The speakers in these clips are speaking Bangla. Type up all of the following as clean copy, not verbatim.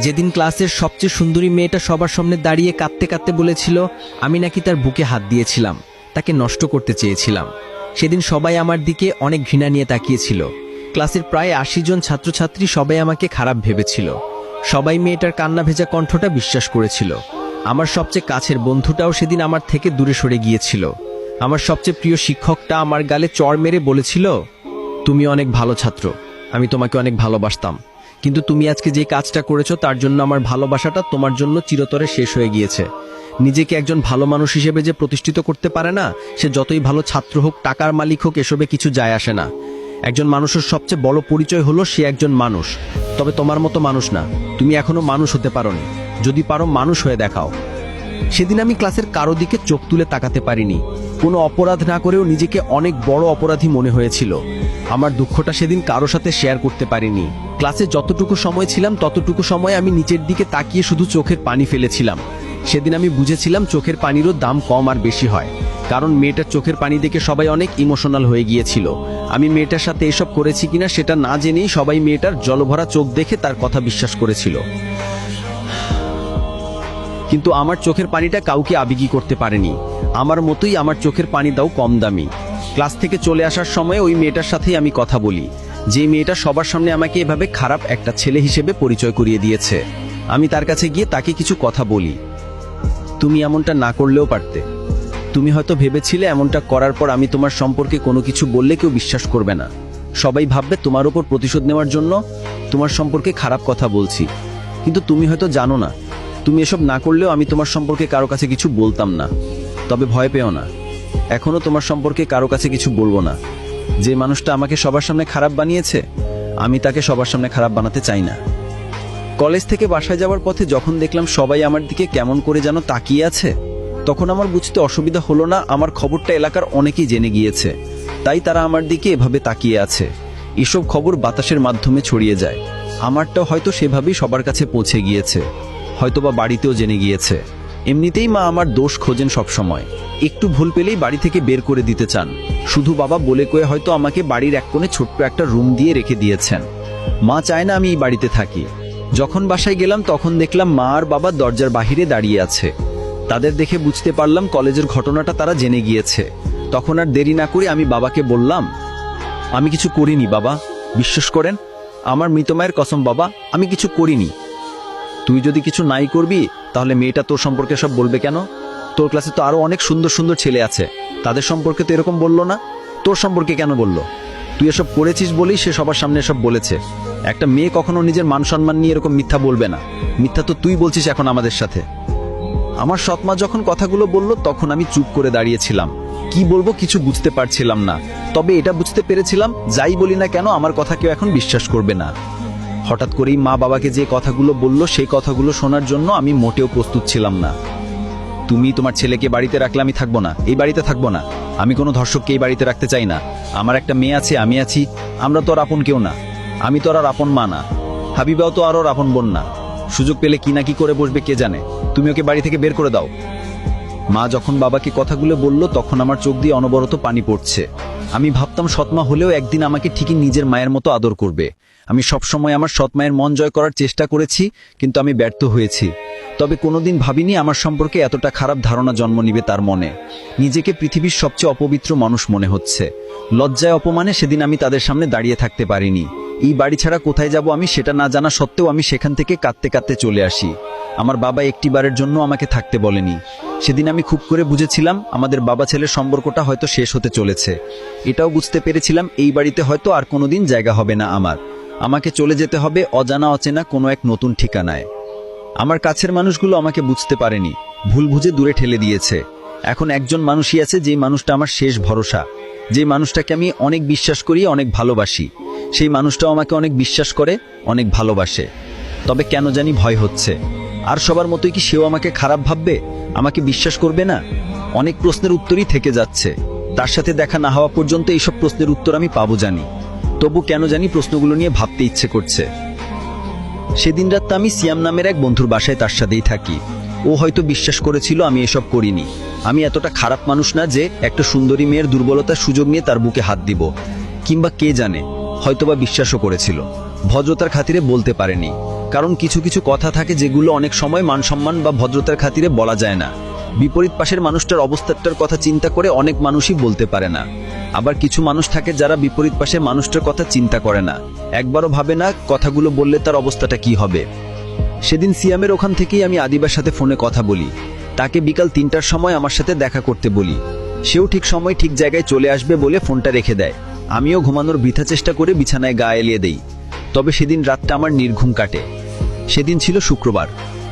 যেদিন ক্লাসের সবচেয়ে সুন্দরী মেয়েটা সবার সামনে দাঁড়িয়ে কাঁদতে কাঁদতে বলেছিল আমি নাকি তার বুকে হাত দিয়েছিলাম, তাকে নষ্ট করতে চেয়েছিলাম। সেদিন সবাই আমার দিকে অনেক ঘৃণা নিয়ে তাকিয়েছিল। ক্লাসের প্রায় ৮০ জন ছাত্রছাত্রী সবাই আমাকে খারাপ ভেবেছিল। সবাই মেয়েটার কান্না ভেজা কণ্ঠটা বিশ্বাস করেছিল। আমার সবচেয়ে কাছের বন্ধুটাও সেদিন আমার থেকে দূরে সরে গিয়েছিল। আমার সবচেয়ে প্রিয় শিক্ষকটা আমার গালে চড় মেরে বলেছিল, তুমি অনেক ভালো ছাত্র, আমি তোমাকে অনেক ভালোবাসতাম, কিন্তু তুমি আজকে যে কাজটা করেছো তার জন্য আমার ভালোবাসাটা তোমার জন্য চিরতরে শেষ হয়ে গিয়েছে। নিজেকে একজন ভালো মানুষ হিসেবে যে প্রতিষ্ঠিত করতে পারে না, সে যতই ভালো ছাত্র হোক, টাকার মালিক হোক, এসবে কিছু যায় আসে না। একজন মানুষের সবচেয়ে বড় পরিচয় হলো সে একজন মানুষ। তবে তোমার মতো মানুষ না, তুমি এখনো মানুষ হতে পারোনি। যদি পারো মানুষ হয়ে দেখাও। সেদিন আমি ক্লাসের কারো দিকে চোখ তুলে তাকাতে পারিনি। কোনো অপরাধ না করেও নিজেকে অনেক বড় অপরাধী মনে হয়েছিল। আমার দুঃখটা সেদিন কারো সাথে শেয়ার করতে পারিনি। ক্লাসে যতটুকু সময় ছিলাম ততটুকু সময় আমি নিচের দিকে তাকিয়ে শুধু চোখের পানি ফেলেছিলাম। সেদিন আমি বুঝেছিলাম চোখের পানিরও দাম কম আর বেশি হয়, কারণ মেয়েটার চোখের পানি দেখে সবাই অনেক ইমোশনাল হয়ে গিয়েছিল। আমি মেয়েটার সাথে এসব করেছি কিনা সেটা না জেনেই সবাই মেয়েটার জলভরা চোখ দেখে তার কথা বিশ্বাস করেছিল। কিন্তু আমার চোখের পানিটা কাউকে আবেগী করতে পারেনি। আমার মতোই আমার চোখের পানিটাও কম দামি। ক্লাস থেকে চলে আসার সময় ওই মেয়েটার সাথেই আমি কথা বলি, যে মেয়েটা সবার সামনে আমাকে এভাবে খারাপ একটা ছেলে হিসেবে পরিচয় করিয়ে দিয়েছে। আমি তার কাছে গিয়ে তাকে কিছু কথা বলি। তুমি এমনটা না করলেও পারতে। তুমি হয়তো ভেবেছিলে এমনটা করার পর আমি তোমার সম্পর্কে কোনো কিছু বললে কেউ বিশ্বাস করবে না। সবাই ভাববে তোমার উপর প্রতিশোধ নেওয়ার জন্য তোমার সম্পর্কে খারাপ কথা বলছি। কিন্তু তুমি হয়তো জানো না, তুমি এসব না করলেও আমি তোমার সম্পর্কে কারো কাছে কিছু বলতাম না। তবে ভয় পেও না, এখনো তোমার সম্পর্কে কারো কাছে কিছু বলবো না। যে মানুষটা আমাকে সবার সামনে খারাপ বানিয়েছে, আমি তাকে সবার সামনে খারাপ বানাতে চাই না। কলেজ থেকে বাসায় যাওয়ার পথে যখন দেখলাম সবাই আমার দিকে কেমন করে যেন তাকিয়ে আছে, তখন আমার বুঝতে অসুবিধা হলো না আমার খবরটা এলাকার অনেকেই জেনে গিয়েছে, তাই তারা আমার দিকে এভাবে তাকিয়ে আছে। এসব খবর বাতাসের মাধ্যমে ছড়িয়ে যায়। আমারটাও হয়তো সেভাবেই সবার কাছে পৌঁছে গিয়েছে, হয়তোবা বাড়িতেও জেনে গিয়েছে। এমনিতেই মা আমার দোষ খোঁজেন সব সময়। একটু ভুল পেলেই বাড়ি থেকে বের করে দিতে চান। শুধু বাবা বলে কয়ে হয়তো আমাকে বাড়ির এক কোণে ছোট্ট একটা রুম দিয়ে রেখে দিয়েছেন। মা চায় না আমি এই বাড়িতে থাকি। যখন বাসায় গেলাম তখন দেখলাম মা আর বাবা দরজার বাহিরে দাঁড়িয়ে আছে। তাদের দেখে বুঝতে পারলাম কলেজের ঘটনাটা তারা জেনে গিয়েছে। তখন আর দেরি না করে আমি বাবাকে বললাম, আমি কিছু করিনি বাবা, বিশ্বাস করেন, আমার মৃত মায়ের কসম বাবা, আমি কিছু করিনি। তুই যদি কিছু নাই করবি তাহলে মেয়েটা তোর সম্পর্কে সব বলবে কেন? তোর ক্লাসে তো আরো অনেক সুন্দর সুন্দর ছেলে আছে, তাদের সম্পর্কে তো এরকম বললো না, তোর সম্পর্কে কেন বললো? তুই এসব করেছিস বলেই সে সবার সামনে এসব বলেছে। একটা মেয়ে কখনো নিজের মান সম্মান নিয়ে এরকম মিথ্যা বলবে না। মিথ্যা তো তুই বলছিস এখন আমাদের সাথে। আমার সৎমা যখন কথাগুলো বলল তখন আমি চুপ করে দাঁড়িয়েছিলাম। কি বলবো কিছু বুঝতে পারছিলাম না। তবে এটা বুঝতে পেরেছিলাম, যাই বলি না কেন আমার কথা কেউ এখন বিশ্বাস করবে না। হঠাৎ করেই মা বাবাকে যে কথাগুলো বলল সেই কথাগুলো শোনার জন্য আমি মোটেও প্রস্তুত ছিলাম না। তুমি তোমার ছেলেকে বাড়িতে রাখলে আমি থাকবো না, এই বাড়িতে থাকবো না। আমি কোনো ধর্ষককে এই বাড়িতে রাখতে চাই না। আমার একটা মেয়ে আছে, আমি আছি, আমরা তো আর আপন কেউ না। আমি তো আর আপন মা না, হাবিবাও তো আর ওর আপন বোন না। সুযোগ পেলে কি না কি করে বসবে কে জানে। তুমি ওকে বাড়ি থেকে বের করে দাও। মা যখন বাবাকে কথাগুলো বলল তখন আমার চোখ দিয়ে অনবরত পানি পড়ছে। আমি ভাবতাম সৎমা হলেও একদিন আমাকে ঠিকই নিজের মায়ের মতো আদর করবে। আমি সবসময় আমার সৎ মায়ের মন জয় করার চেষ্টা করেছি, কিন্তু আমি ব্যর্থ হয়েছি। তবে কোনোদিন ভাবিনি আমার সম্পর্কে এতটা খারাপ ধারণা জন্ম নিবে তার মনে। নিজেকে পৃথিবীর সবচেয়ে অপবিত্র মানুষ মনে হচ্ছে। লজ্জায় অপমানে সেদিন আমি তাদের সামনে দাঁড়িয়ে থাকতে পারিনি। এই বাড়ি ছাড়া কোথায় যাব আমি সেটা না জানা সত্ত্বেও আমি সেখান থেকে কাঁদতে কাঁদতে চলে আসি। আমার বাবা একটিবারের জন্য আমাকে থাকতে বলেনি। সেদিন আমি খুব করে বুঝেছিলাম আমাদের বাবা ছেলের সম্পর্কটা হয়তো শেষ হতে চলেছে। এটাও বুঝতে পেরেছিলাম এই বাড়িতে হয়তো আর কোনোদিন জায়গা হবে না আমার। আমাকে চলে যেতে হবে অজানা অচেনা কোনো এক নতুন ঠিকানায়। আমার কাছের মানুষগুলো আমাকে বুঝতে পারেনি, ভুল বুঝে দূরে ঠেলে দিয়েছে। এখন একজন মানুষই আছে যে মানুষটা আমার শেষ ভরসা, যে মানুষটাকে আমি অনেক বিশ্বাস করি, অনেক ভালোবাসি। সেই মানুষটাও আমাকে অনেক বিশ্বাস করে, অনেক ভালোবাসে। তবে কেন জানি ভয় হচ্ছে, আর সবার মতোই কি সেও আমাকে খারাপ ভাববে, আমাকে বিশ্বাস করবে না? অনেক প্রশ্নের উত্তরই থেকে যাচ্ছে। তার সাথে দেখা না হওয়া পর্যন্ত এইসব প্রশ্নের উত্তর আমি পাবো জানি, তবু কেন জানি প্রশ্নগুলো নিয়ে ভাবতে ইচ্ছে করছে। সেদিন রাত আমি সিয়াম নামের এক বন্ধুর বাসায় তার সাথেই থাকি। ও হয়তো বিশ্বাস করেছিল আমি এসব করিনি। আমি এতটা খারাপ মানুষ না যে একটা সুন্দরী মেয়ের দুর্বলতার সুযোগ নিয়ে তার বুকে হাত দিব, কিংবা কে জানে হয়তোবা বিশ্বাসও করেছিল, ভদ্রতার খাতিরে বলতে পারেনি। কারণ কিছু কিছু কথা থাকে যেগুলো অনেক সময় মানসম্মান বা ভদ্রতার খাতিরে বলা যায় না। বিপরীত পাশের মানুষটার অবস্থাটার কথা চিন্তা করে অনেক মানুষই বলতে পারে না। আবার কিছু মানুষ থাকে যারা বিপরীত পাশের মানুষটার কথা চিন্তা করে না, একবারও ভাবে না কথাগুলো বললে তার অবস্থাটা কি হবে। সেদিন সিয়ামের ওখান থেকেই আমি আদিবার সাথে ফোনে কথা বলি। তাকে বিকাল 3টার সময় আমার সাথে দেখা করতে বলি। সেও ঠিক সময় ঠিক জায়গায় চলে আসবে বলে ফোনটা রেখে দেয়। আমিও ঘুমানোর বৃথা চেষ্টা করে বিছানায় গা এলিয়ে দেই। তবে সেদিন রাতটা আমার নির্ঘুম কাটে। সেদিন ছিল শুক্রবার।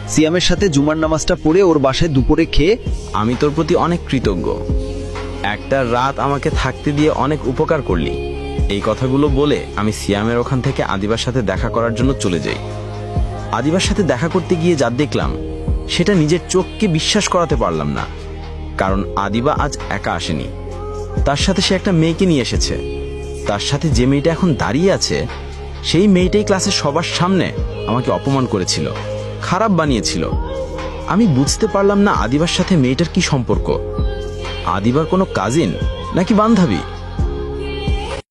সিয়ামের সাথে জুমার নামাজটা পড়ে ওর বাসায় দুপুরে খেয়ে আমি তোর প্রতি অনেক কৃতজ্ঞ। একটা রাত আমাকে থাকতে দিয়ে অনেক উপকার করলি। এই কথাগুলো বলে আমি সিয়ামের ওখান থেকে আদিবার সাথে দেখা করার জন্য চলে যাই। আদিবার সাথে দেখা করতে গিয়ে যা দেখলাম সেটা নিজের চোখকে বিশ্বাস করাতে পারলাম না। কারণ আদিবা আজ একা আসেনি, তার সাথে সে একটা মেয়েকে নিয়ে এসেছে। তার সাথে যে মেয়েটা এখন দাঁড়িয়ে আছে সেই মেয়েটাই ক্লাসের সবার সামনে আমাকে অপমান করেছিল, খারাপ বানিয়েছিল। আমি বুঝতে পারলাম না আদিবার সাথে মেয়েটার কি সম্পর্ক। আদিবার কোনো কাজিন নাকি বান্ধবী?